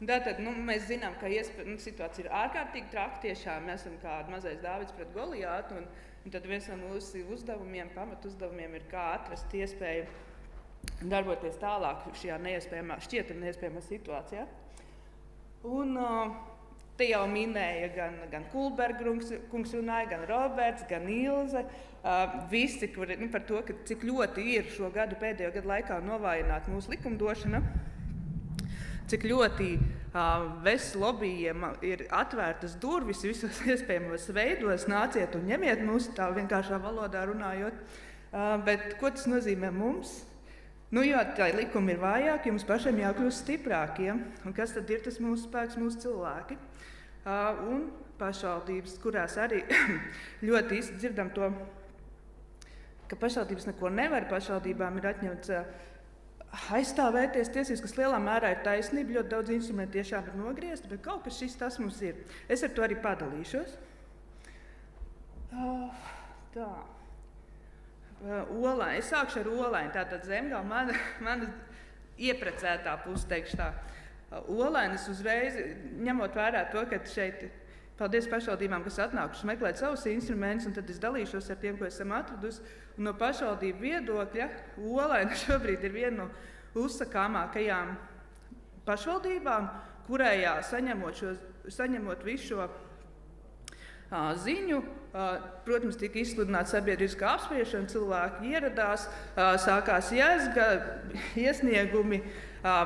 Tātad, mēs zinām, ka situācija ir ārkārtīgi traka. Tiešām mēs esam kā mazais Dāvids pret Goliātu, un tad viens no mūsu uzdevumiem, pamatuzdevumiem ir kā atrast iespēju darboties tālāk šajā šķietami neiespējamā situācijā. Un te jau minēja gan Kulberga kungs runāja, gan Roberts, gan Ilze. Visi par to, cik ļoti ir šo pēdējo gadu laikā novājināta mūsu likumdošana. Cik ļoti lobbyiem ir atvērtas durvis visos iespējamos veidos, nāciet un ņemiet mūsu tā vienkāršā valodā runājot. Bet ko tas nozīmē mums? Jo tā likumi ir vājāki, jums pašiem jākļūst stiprākiem. Un kas tad ir tas mūsu spēks, mūsu cilvēki? Un pašvaldības, kurās arī ļoti īsti dzirdam to, ka pašvaldības neko nevar, pašvaldībām ir atņemts aizstāvēties tiesības, kas lielā mērā ir taisnība, ļoti daudz instrumentu tiešām ir nogriezti, bet kaut kas tas mums ir. Es ar to arī padalīšos. Tā. Olaini. Es sākšu ar Olaini. Tātad Zemgala, mana ieprecētā puse, teikšu tā. Olainis uzreiz, ņemot vērā to, ka šeit, paldies pašvaldībām, kas atnākušas meklēt savus instrumentus, un tad es dalīšos ar tiem, ko esam atradusi. Un no pašvaldību viedokļa Olaina šobrīd ir viena no uzsakāmākajām pašvaldībām, kurējā saņemot visu šo ziņu. Protams, tika izsludināta sabiedriskā apspriešana, cilvēki ieradās, sākās jēzga, iesniegumi,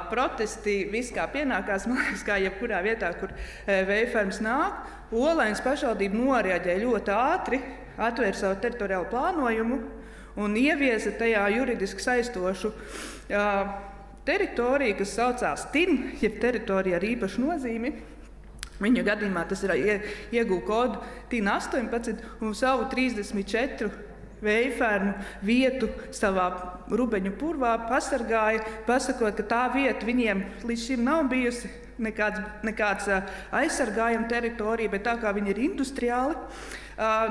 protesti, viss kā pienākās, man liekas, kā jebkurā vietā, kur veifermas nāk. Olainas pašvaldība noreaģēja ļoti ātri, atvēra savu teritoriālu plānojumu un ieviesa tajā juridiski saistošu teritoriju, kas saucās TIN, jeb teritorija ar īpašu nozīmi. Viņu gadījumā tas ir ieguva kodu TIN 18 un savu 34 veifernu vietu savā rubeņu purvā pasargāja, pasakot, ka tā vieta viņiem līdz šim nav bijusi nekāds aizsargājama teritorija, bet tā kā viņi ir industriāli,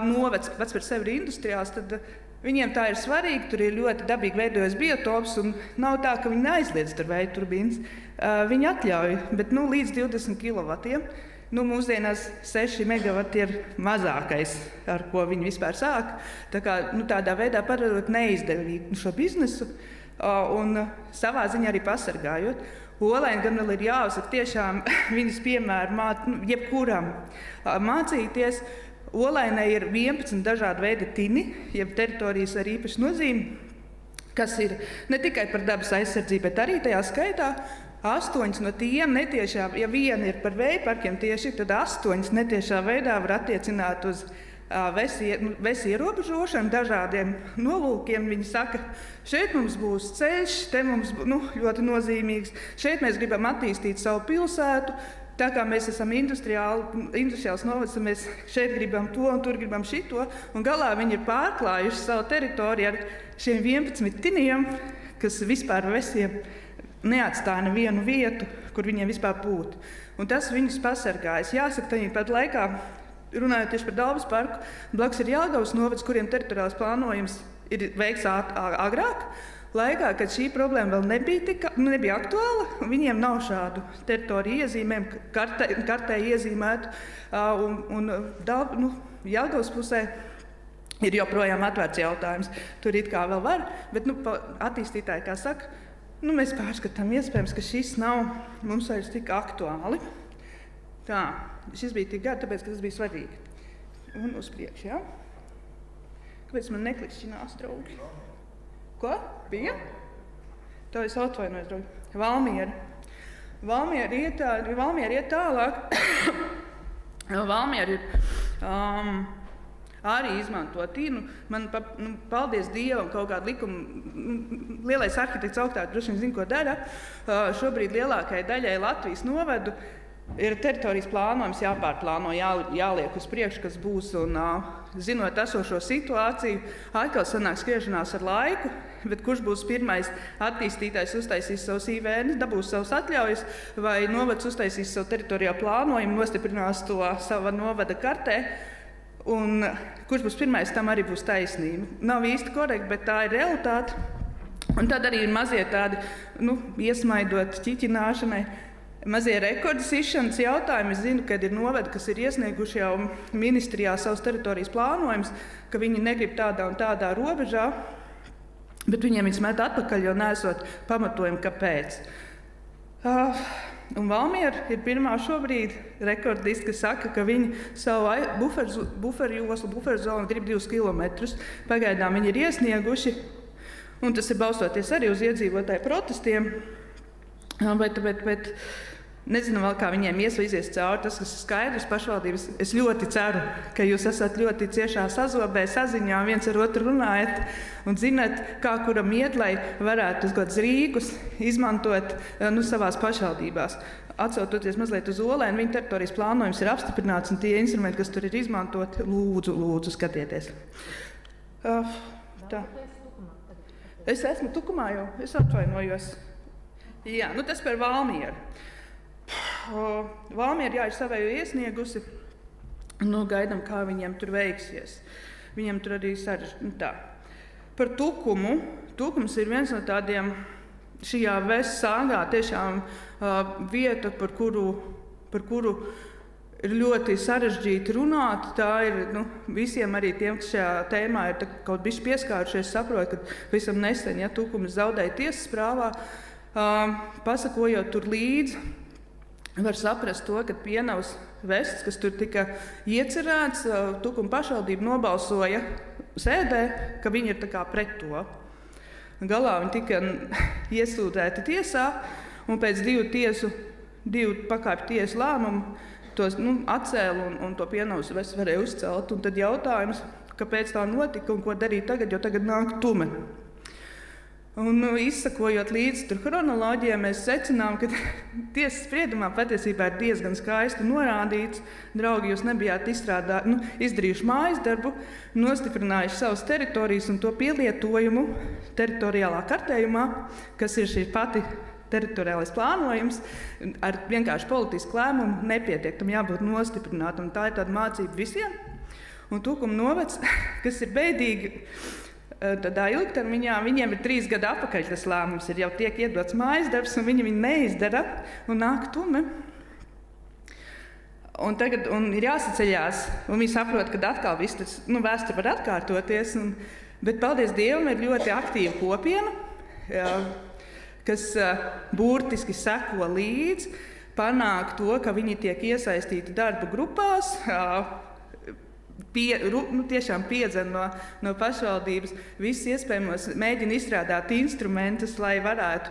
novads pats par sevi ir industriāls, tad viņiem tā ir svarīgi, tur ir ļoti dabīgi veidojas biotops, un nav tā, ka viņi neaizliedz tur vēja turbīnas. Viņi atļauj, bet līdz 20 kW. Mūsdienās 6 megavati ir mazākais, ar ko viņi vispār sāk. Tā kā, tādā veidā padarot neizdevīgu šo biznesu un savā ziņā arī pasargājot. Olaini gan vēl ir jāuzsaka tiešām viņas piemēru jebkuram mācīties. Olainai ir 11 dažādi veidi tini, jeb teritorijas ar īpašu nozīmi, kas ir ne tikai par dabas aizsardzību, bet arī tajā skaitā 8 no tiem netiešā, ja viena ir par vēja parkiem tieši, tad 8 netiešā veidā var attiecināt uz vesi ierobežošanu dažādiem nolūkiem. Viņi saka, šeit mums būs ceļš, te mums ļoti nozīmīgs, šeit mēs gribam attīstīt savu pilsētu. Tā kā mēs esam industriāls novads, mēs šeit gribam to un tur gribam šito, un galā viņi ir pārklājuši savu teritoriju ar šiem 11 tiniem, kas vispār vesiem neatstāja nevienu vietu, kur viņiem vispār būtu. Un tas viņus pasargājas. Jāsaka, tajā pat laikā, runājot tieši par Daugavas parku, blakus ir Jelgavas novads, kuriem teritoriāls plānojums ir veikts agrāk, laikā, kad šī problēma vēl nebija aktuāla, viņiem nav šādu teritoriju iezīmēm, kartē iezīmētu, un Jelgavas pusē ir joprojām atvērts jautājums. Tur it kā vēl var, bet attīstītāji, kā saka, mēs pārskatām iespējams, ka šis nav mums vairs tik aktuāli. Tā, šis bija tik gari, tāpēc, ka tas bija svarīgi. Un uz priekšu, jā? Kāpēc man neklikšķinās, draugi? Ko? Bija? Tā es atvainojos, draugi. Valmiera iet tālāk. Valmiera ir arī izmanto tīnu. Man paldies Dievam, kaut kādu likumu, lielais arhitekts augstāk droši vien zina, ko dara. Šobrīd lielākajai daļai Latvijas novadu ir teritorijas plānojums jāpārplāno, jāliek uz priekšu, kas būs, un zinot esošo situāciju, atkal sanāk skriešanās ar laiku, bet kurš būs pirmais attīstītājs uztaisīs savus IVN, dabūs savus atļaujas, vai novads uztaisīs savu teritorijā plānojumu, nostiprinās to sava novada kartē, un kurš būs pirmais, tam arī būs taisnība. Nav īsti korekti, bet tā ir realitāte. Un tad arī ir mazie tādi, iesmaidot ķiķināšanai. Mazie rekordi sišanas jautājumi. Es zinu, ka ir novadi, kas ir iesnieguši jau ministrijā savas teritorijas plānojumus, ka viņi negrib tādā un tādā robežā, bet viņiem viņas met atpakaļ, jo neesot pamatojumi, kāpēc. Un Valmiera ir pirmā šobrīd rekordisti, kas saka, ka viņi savu buferzonu grib 2 kilometrus. Pagaidām viņi ir iesnieguši, un tas ir balstoties arī uz iedzīvotāju protestiem. Bet nezinu vēl, kā viņiem ies cauri. Tas, kas ir skaidrs pašvaldības, es ļoti ceru, ka jūs esat ļoti ciešā sazobē, saziņā, viens ar otru runājat un zināt, kā kuram iet, lai varētu kādus rīkus izmantot savās pašvaldībās. Atsautoties mazliet uz Olēnu, viņa teritorijas plānojums ir apstiprināts, un tie instrumenti, kas tur ir izmantoti, lūdzu skatieties. Tā. Es esmu Tukumā jau, es atvainojos. Jā, tas par Valmieru. Valmiera, ir savējo iesniegusi. Gaidām, kā viņiem tur veiksies. Viņiem tur arī sarežģīta. Par Tukumu. Tukums ir viens no tādiem šajā Vēsts sāgā tiešām vieta, par kuru ir ļoti sarežģīti runāt. Tā ir visiem arī tiem, kas šajā tēmā ir kaut bišķi pieskārušies, saprot, ka visam nesen, Tukums zaudēja tiesas prāvā. Pasakojot tur līdzi, var saprast to, ka Pienavas vests, kas tur tika iecerēts, Tukuma pašvaldība nobalsoja sēdē, ka viņi ir pret to. Galā viņi tika iesūdzēti tiesā, un pēc 2 pakāpju tiesu lēmumu tos atcēla un to Pienavas vests varēja uzcelt. Un tad jautājums, kāpēc tā notika un ko darīt tagad, jo tagad nāk Tume. Un, izsakojot līdzi tur chronoloģijai, mēs secinām, ka tiesas spriedumā patiesībā ir diezgan skaisti norādīts. Draugi, jūs nebijāt izdarījuši mājas darbu, nostiprinājuši savas teritorijas un to pielietojumu teritoriālā kartējumā, kas ir šī pati teritoriālais plānojums, ar vienkārši politisku lēmumu nepietiek, tam jābūt nostiprinātam. Tā ir tāda mācība visiem. Un Tukuma novads, kas ir bēdīgi, tādā ilgtermiņā, viņiem ir 3 gadu atpakaļ tas lēmums, ir jau tiek iedots mājas darbs, un viņi neizdara, un nāk Tume. Un tagad ir jāsaceļās, un viņi saprot, ka atkal viss tas vēsture var atkārtoties, bet paldies Dievam ir ļoti aktīva kopiena, kas burtiski seko līdzi, panāk to, ka viņi tiek iesaistīti darba grupās, tiešām piedzen no pašvaldības visus iespējamos, mēģina izstrādāt instrumentus, lai varētu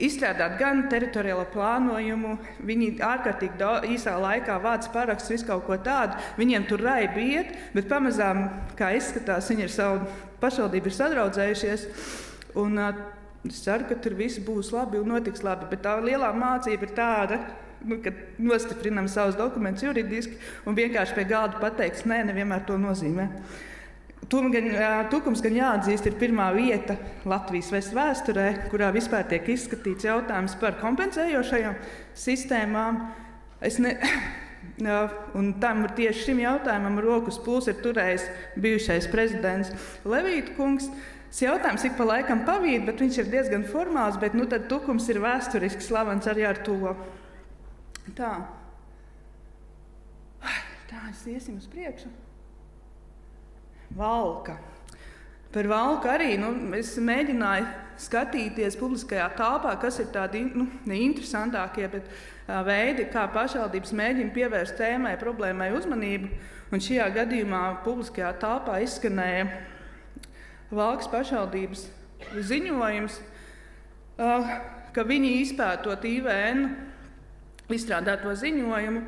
izstrādāt gan teritoriālo plānojumu. Viņi ārkārtīgi īsā laikā vāc parakstus, visu kaut ko tādu. Viņiem tur raibi iet, bet pamazām, kā izskatās, viņi ir savu pašvaldību sadraudzējušies. Un es ceru, ka tur viss būs labi un notiks labi, bet tā lielā mācība ir tāda, kad nostiprinām savus dokumentus juridiski un vienkārši pie galda pateiks, nevienmēr to nozīmē. Tukums gan jāatzīst, ir pirmā vieta Latvijas vests vēsturē, kurā vispār tiek izskatīts jautājums par kompensējošajām sistēmām. Un tam tieši šim jautājumam rokas pulsu ir turējis bijušais prezidents Levīta kungs. Tas jautājums ik pa laikam pavīd, bet viņš ir diezgan formāls, bet tad Tukums ir vēsturiski slavens arī ar to. Tā, es iesim uz priekšu. Valka. Par Valku arī es mēģināju skatīties publiskajā telpā, kas ir tādi neinteresantākie, bet veidi, kā pašvaldības mēģina pievērst tēmai, problēmai uzmanību. Un šajā gadījumā publiskajā telpā izskanēja Valkas pašvaldības ziņojums, ka viņi izpētot IVN izstrādāto ziņojumu,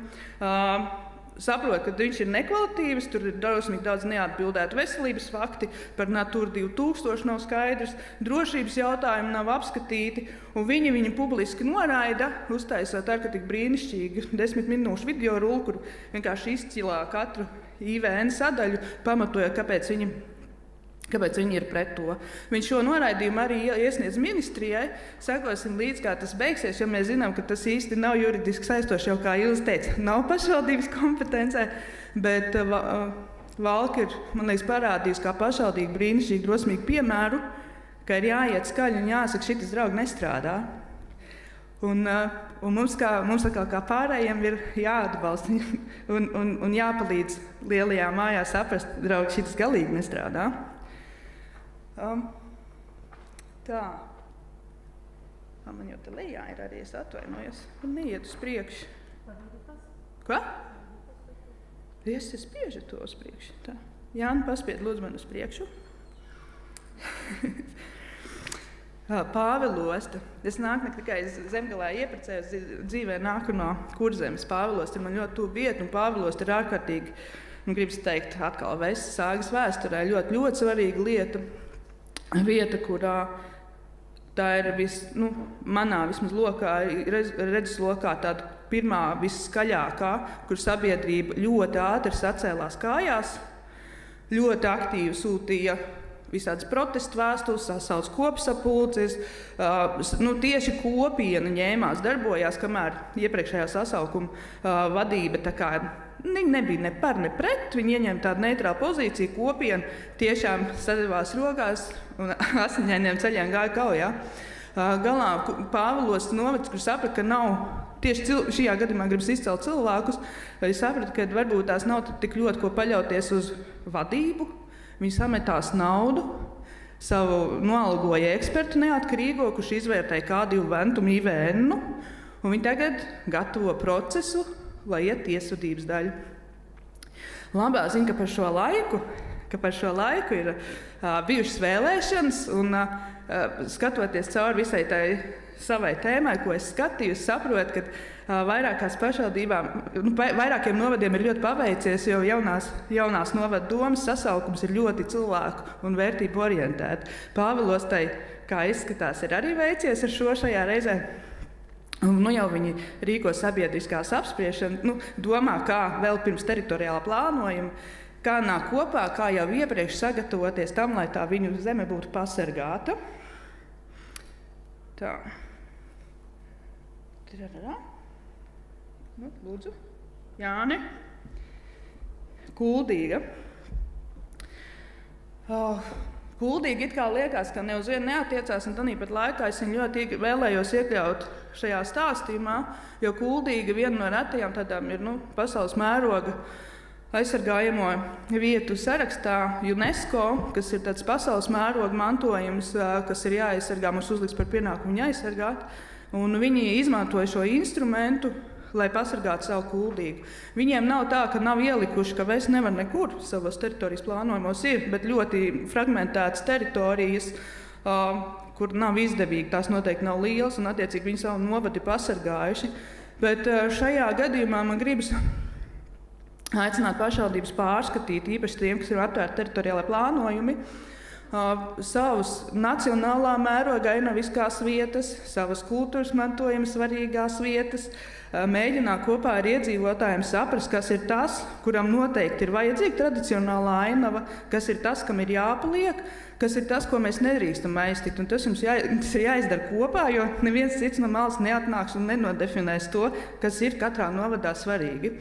saprot, ka viņš ir nekvalitīvs, tur ir drausmīgi daudz neatbildētu veselības fakti, par Natūra 2000 nav skaidrs, drošības jautājumi nav apskatīti, un viņi publiski noraida, uztaisot ārkārtīgi brīnišķīgu 10 minūšu video rullu, kur vienkārši izcilā katru IVN sadaļu, pamatojot, kāpēc viņi ir pret to. Viņš šo noraidījumu arī iesniedz ministrijai. Sekosim līdz, kā tas beigsies, jo mēs zinām, ka tas īsti nav juridiski saistoši, jau kā Ilze teica, nav pašvaldības kompetencē, bet Valka ir, man liekas, parādījusi kā pašvaldību brīnišķīgi drosmīgu piemēru, ka ir jāiet skaļi un jāsaka, šitas draugi nestrādā. Un mums kā pārējiem ir jāatbalsta un jāpalīdz lielajā mājā saprast, draugi, šitas galīgi nestrādā. Tā. Man jau te lejā ir arī, es atvainojos. Man neiet uz priekšu. Ko? Es spiežu to uz priekšu. Tā. Jāni, paspied lūdzu man uz priekšu. Pāvilosta. Es nāku ne tikai Zemgalē ieprecējos, dzīvē nāku no Kurzemes. Pāvilosta ir man ļoti tuvu vieta, un Pāvilosta ir ārkārtīgi, gribas teikt, atkal Vestas sāgas vēsturē, ļoti, ļoti svarīga vieta, kurā tā ir manā vismaz lokā, redzes lokā tāda pirmā visskaļākā, kur sabiedrība ļoti ātri sacēlās kājās, ļoti aktīvi sūtīja visādas protestu vēstules, sasauc kopsapulces, tieši kopiena ņēmās, darbojās, kamēr iepriekšējā sasaukuma vadība tā kā nebija ne par, ne pret, viņi ieņēma tādu neitrālu pozīciju, kopiena tiešām sadevās rokās un asiņainiem ceļiem gāja kaujā. Galā Pāvilosta novads, kur saprata, ka nav, tieši šajā gadījumā gribas izcelt cilvēkus, saprata, ka varbūt tās nav tik ļoti ko paļauties uz vadību. Viņi sametās naudu, savu noalgoja ekspertu neatkarīgo, kurš izvērtēja kādu ventumu IVN, un viņi tagad gatavo procesu, lai iet tiesvedības daļu. Labā ziņa, ka par šo laiku ir bijušas vēlēšanas, un skatoties cauri visai tai savai tēmai, ko es skatīju, es saprotu, ka vairākās pašvaldībām, vairākiem novadiem ir ļoti paveicies, jo jaunās novada domas sasaukums ir ļoti cilvēku un vērtību orientēti. Pāvilostai, kā izskatās, ir arī veicies ar šo šajā reizē. Jau viņi rīko sabiedriskās apspriešanu, domā, kā vēl pirms teritoriālā plānojuma, kā nāk kopā, kā jau iepriekš sagatavoties tam, lai tā viņu zeme būtu pasargāta. Tā. Lūdzu. Jāni. Kuldīga. Kuldīga it kā liekas, ka ne uz vienu neatiecās, un tāpat laikā es viņu ļoti vēlējos iekļaut šajā stāstījumā, jo Kuldīga viena no retajām tādām ir pasaules mēroga aizsargājamo vietu sarakstā UNESCO, kas ir tāds pasaules mēroga mantojums, kas ir jāaizsargā, mums uzliks par pienākumu viņu aizsargāt. Un viņi izmantoja šo instrumentu, lai pasargātu savu Kuldīgu. Viņiem nav tā, ka nav ielikuši, ka vairs nevar nekur savos teritorijas plānojumos ir, bet ļoti fragmentētas teritorijas, kur nav izdevīgi, tās noteikti nav lielas, un attiecīgi viņi savu novadu ir pasargājuši. Bet šajā gadījumā man gribas aicināt pašvaldības pārskatīt, īpaši tiem, kas ir atvērti teritoriālai plānojumi, savas nacionālā mērogā ainaviskās vietas, savas kultūras mantojuma svarīgās vietas, mēģināt kopā ar iedzīvotājiem saprast, kas ir tas, kuram noteikti ir vajadzīga tradicionālā ainava, kas ir tas, kam ir jāpaliek, kas ir tas, ko mēs nedrīkstam aiztikt. Un tas jums ir jāizdara kopā, jo neviens cits no malas neatnāks un nenodefinēs to, kas ir katrā novadā svarīgi.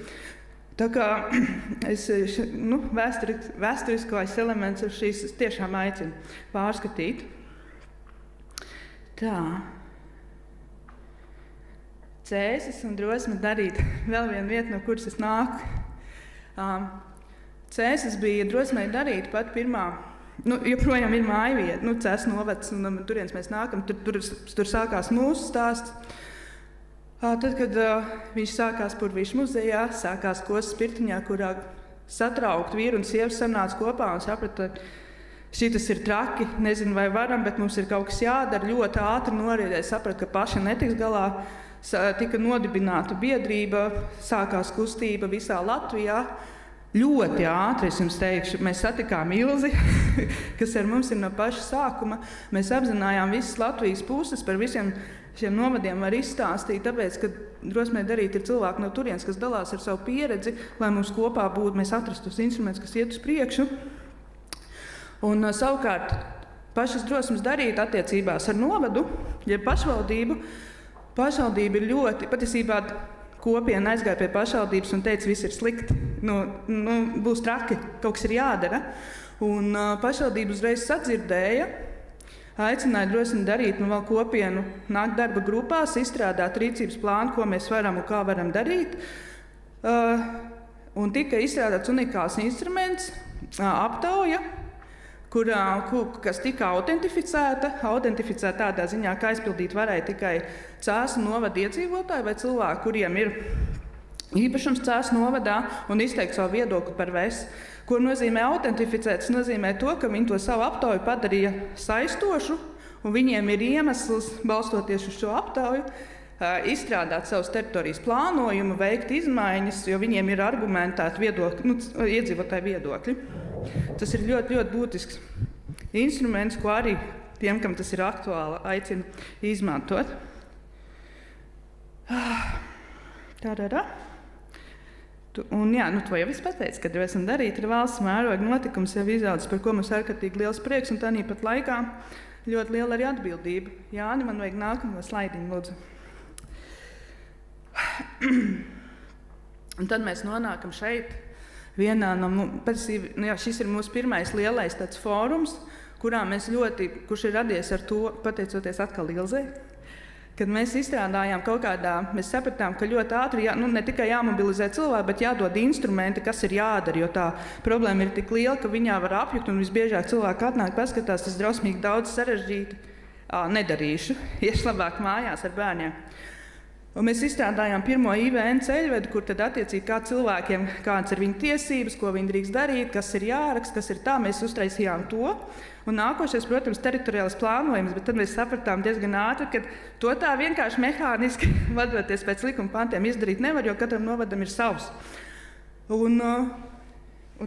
Tā kā es vēsturiskais elements ar šīs tiešām aicinu pārskatīt. Tā. Cēsis un drosme darīt vēl vienu vietu, no kuras es nāku. Cēsis bija drosmei darīt pat pirmā, joprojām ir mājvieta, Cēs novads, un turienes mēs nākam, tur sākās mūsu stāsts. Tad, kad viņš sākās Purvīšu muzejā, sākās Kosas pirtiņā, kurā satraukt vīru un sievas sanāca kopā un saprata, šitas ir traki, nezinu vai varam, bet mums ir kaut kas jādara, ļoti ātri noriedēja, saprata, ka paši netiks galā, tika nodibināta biedrība, sākās kustība visā Latvijā. Ļoti ātri, es jums teikšu, mēs satikām Ilzi, kas ar mums ir no paša sākuma. Mēs apzinājām visas Latvijas puses, par visiem šiem novadiem var izstāstīt, tāpēc, ka drosmē darīt ir cilvēki no turienes, kas dalās ar savu pieredzi, lai mums kopā būtu, mēs atrastu tos instrumentus, kas iet uz priekšu. Un savukārt, pašas drosmes darīt attiecībās ar novadu, ja pašvaldība ir ļoti, patiesībā kopiena aizgāja pie pašvaldības un teica, viss ir slikti, būs traki, kaut kas ir jādara. Un pašvaldība uzreiz sadzirdēja aicināja drosmi darīt vēl kopienu, nākt darba grupās, izstrādāt rīcības plānu, ko mēs varam un kā varam darīt. Un tika izstrādāts unikāls instruments, aptauja, kas tika autentificēta tādā ziņā, ka aizpildīt varēja tikai Cēsu novada iedzīvotāji vai cilvēki, kuriem ir īpašums Cēsu novadā un izteikt savu viedokli par VES. Ko nozīmē autentificēt? Tas nozīmē to, ka viņi to savu aptauju padarīja saistošu, un viņiem ir iemesls, balstoties uz šo aptauju, izstrādāt savus teritorijas plānojumu, veikt izmaiņas, jo viņiem ir argumentēti iedzīvotāju viedokļi. Tas ir ļoti, ļoti būtisks instruments, ko arī tiem, kam tas ir aktuāli, aicinu izmantot. Un to jau es pateicu, kad esam darīt ar valsts mēroga notikums, jau izaudzis, par ko mums ārkārtīgi liels prieks, un tāpat laikā ļoti liela arī atbildība. Jāni, man vajag nākamo slaidiņu, lūdzu. Un tad mēs nonākam šeit vienā no, šis ir mūsu pirmais lielais tāds fórums, kurš ir radies ar to, pateicoties atkal Ilzei, kad mēs izstrādājām mēs sapratām, ka ļoti ātri ne tikai jāmobilizē cilvēki, bet jādod instrumenti, kas ir jādara, jo tā problēma ir tik liela, ka viņā var apjukt, un visbiežāk cilvēki atnāk, paskatās, tas drausmīgi daudz sarežģīti, nedarīšu, iešu labāk mājās ar bērniem. Un mēs izstrādājām pirmo IVN ceļvedu, kur tad attiecīgi kā cilvēkiem, kādas ir viņu tiesības, ko viņi drīkst darīt, kas ir jāraksta, kas ir tā, mēs uztaisījām to. Un nākošais, protams, teritoriālais plānojums, bet tad mēs sapratām diezgan ātri, ka to tā vienkārši mehāniski, vadoties pēc likuma pantiem, izdarīt nevar, jo katram novadam ir savs. Un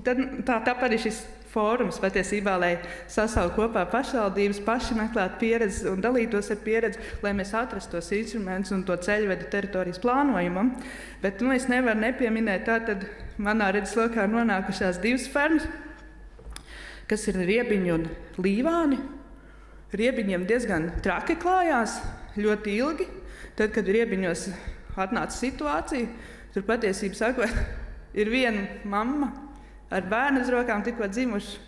tad tāpat arī šis fórums patiesībā, lai sasauktu kopā pašvaldības, paši meklētu pieredzi un dalītos ar pieredzi, lai mēs atrastu tos instrumentus un to ceļvedu teritorijas plānojumam. Bet es nevaru nepieminēt tātad manā redzeslokā nonākušās divas fermas, kas ir Riebiņi un Līvāni. Riebiņiem diezgan traki klājās, ļoti ilgi. Tad, kad Riebiņos atnāca situācija, tur patiesībā sakot, ir viena mamma ar bērnu uz rokām tikko dzimuši,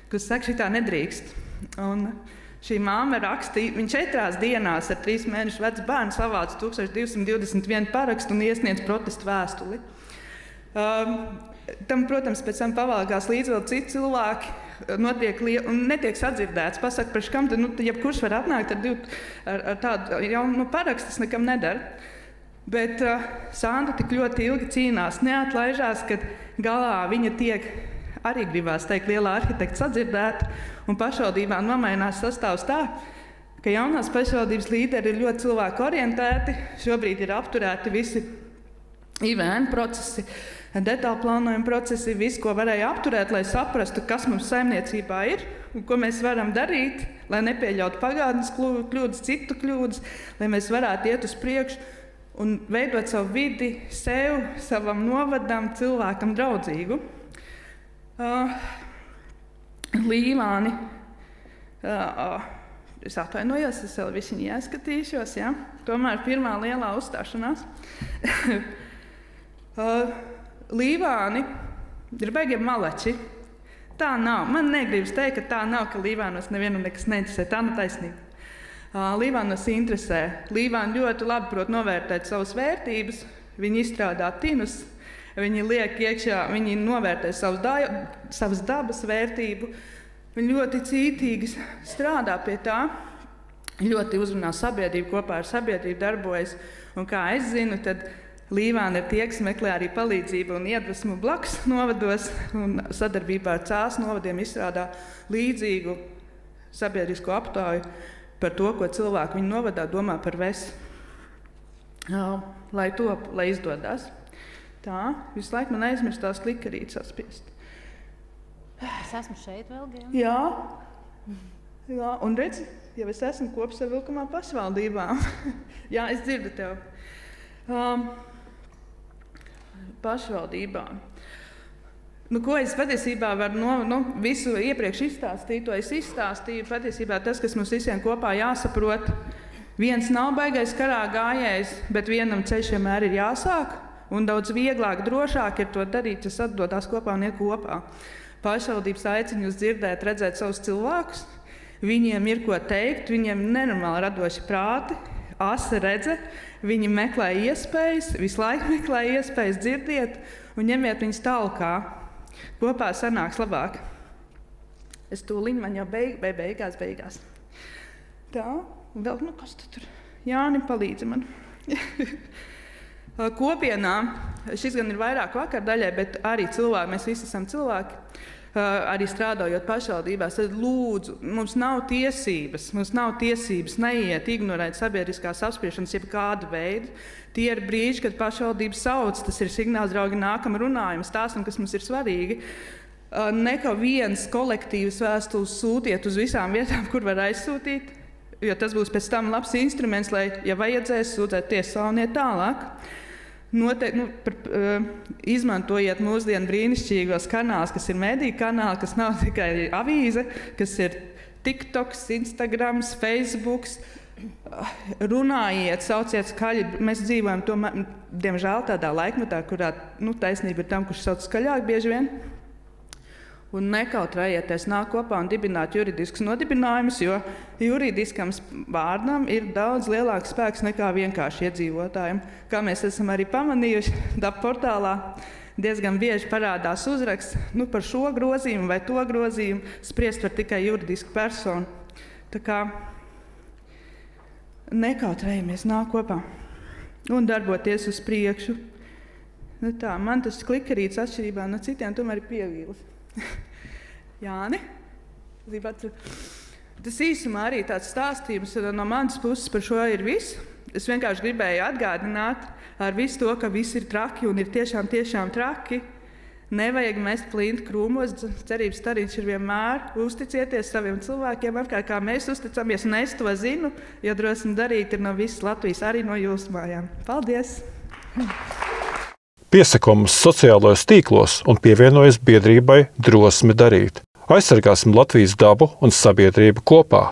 kas saka, šitā nedrīkst. Un šī mamma rakstīja, viņa 4 dienās ar 3 mēnešu vecu bērnu savāca 1221 parakstu un iesniedz protestu vēstuli. Tam, protams, pēc tam pavalgās līdz vēl citi cilvēki, netiek sadzirdēts. Pasaka, priekš kam, tad jebkurš var atnākt ar tādu jaunu parakstu, tas nekam nedara. Bet Sanda tik ļoti ilgi cīnās, neatlaižās, kad galā viņa tiek, arī gribās teikt, lielā arhitekta sadzirdēta, un pašvaldībā nomainās sastāvs tā, ka jaunās pašvaldības līderi ir ļoti cilvēku orientēti, šobrīd ir apturēti visi IVN procesi, detālu plānojuma procesi, viss, ko varēja apturēt, lai saprastu, kas mums saimniecībā ir un ko mēs varam darīt, lai nepieļautu pagātnes kļūdas, citu kļūdas, lai mēs varētu iet uz priekšu un veidot savu vidi, sev, savam novadam, cilvēkam draudzīgu. Līvāni. Es atvainojos, es vēl visiņi ieskatīšos, ja? Tomēr pirmā lielā uzstāšanās. Līvāni ir baigi malači. Tā nav. Man negribas teikt, ka tā nav, ka Līvānos nevienam nekas neinteresē. Tā nav taisnība. Līvānos interesē. Līvāni ļoti labi prot novērtēt savas vērtības, viņi izstrādā tinus, viņi liek iekšā, viņi novērtē savas dabas vērtību, viņi ļoti cītīgi strādā pie tā, ļoti uzrunā sabiedrību, kopā ar sabiedrību darbojas, un kā es zinu, tad Līvāni ir tie, kas meklē arī palīdzību un iedvesmu blakus novados, un sadarbībā ar Cēsu novadiem izstrādā līdzīgu sabiedrisko aptauju par to, ko cilvēki viņu novadā domā par VES, lai izdodās. Tā, visu laiku man aizmirstās klikerīt saspiest. Es esmu šeit vēl, Giem? Jā, un redzi, jau es esmu kopsavilkumā pašvaldībām. Jā, es dzirdu tev. Pašvaldībām. Ko es patiesībā varu visu iepriekš izstāstīt, to es izstāstīju. Patiesībā tas, kas mums visiem kopā jāsaprot, viens nav baigais karā gājējs, bet vienam ceļš vienmēr ir jāsāk, un daudz vieglāk, drošāk ir to darīt, ja atdodās kopā un iet kopā. Pašvaldības aicina jūs dzirdēt, redzēt savus cilvēkus. Viņiem ir ko teikt, viņiem nenormāli radoši prāti, asa redze, viņi meklē iespējas, visu laiku meklē iespējas dzirdiet un ņemiet viņus talkā. Kopā sanāks labāk. Es tūliņ man jau beigās. Tā, un vēl, kas tur? Jāni, palīdzi man. Kopienā, šis gan ir vairāk vakardaļai, bet arī cilvēki, mēs visi esam cilvēki, arī strādājot pašvaldībās, tad lūdzu, mums nav tiesības neiet, ignorēt sabiedriskās apspriešanas jebkādu veidu. Tie ir brīži, kad pašvaldība sauc, tas ir signāls, draugi, nākam runājam, stāstam, kas mums ir svarīgi. Nekā viens kolektīvs vēstules sūtiet uz visām vietām, kur var aizsūtīt, jo tas būs pēc tam labs instruments, lai, ja vajadzēs, sūtēt tiesā un iet tālāk. Izmantojiet mūsdienu brīnišķīgos kanālus, kas ir mediju kanāli, kas nav tikai avīze, kas ir TikToks, Instagrams, Facebooks. Runājiet, sauciet skaļi. Mēs dzīvojam, diemžēl, tādā laikmetā, kurā taisnība ir tam, kurš sauc skaļāk bieži vien. Un nekautrējieties nāk kopā un dibināt juridiskus nodibinājumus, jo juridiskam vārdam ir daudz lielāks spēks nekā vienkārši iedzīvotājiem. Kā mēs esam arī pamanījuši, DAP portālā diezgan bieži parādās uzraksts, par šo grozījumu vai to grozījumu spriest var tikai juridiska persona. Tā kā nekautrējamies nāk kopā un darboties uz priekšu. Tā, man tas klikerīts atšķirībā no citiem tomēr ir pievīlis. Jāni, tas īsumā arī tāds stāstījums no manas puses par šo ir viss. Es vienkārši gribēju atgādināt ar visu to, ka viss ir traki un ir tiešām traki. Nevajag mest plinti krūmos, cerības stariņš ir vienmēr. Uzticieties saviem cilvēkiem, apkārt kā mēs uzticamies, un es to zinu, jo drosmi darīt ir no visas Latvijas, arī no jūsu mājām. Paldies! Piesako mums sociālajos tīklos un pievienojas biedrībai Drosme darīt. Aizsargāsim Latvijas dabu un sabiedrību kopā!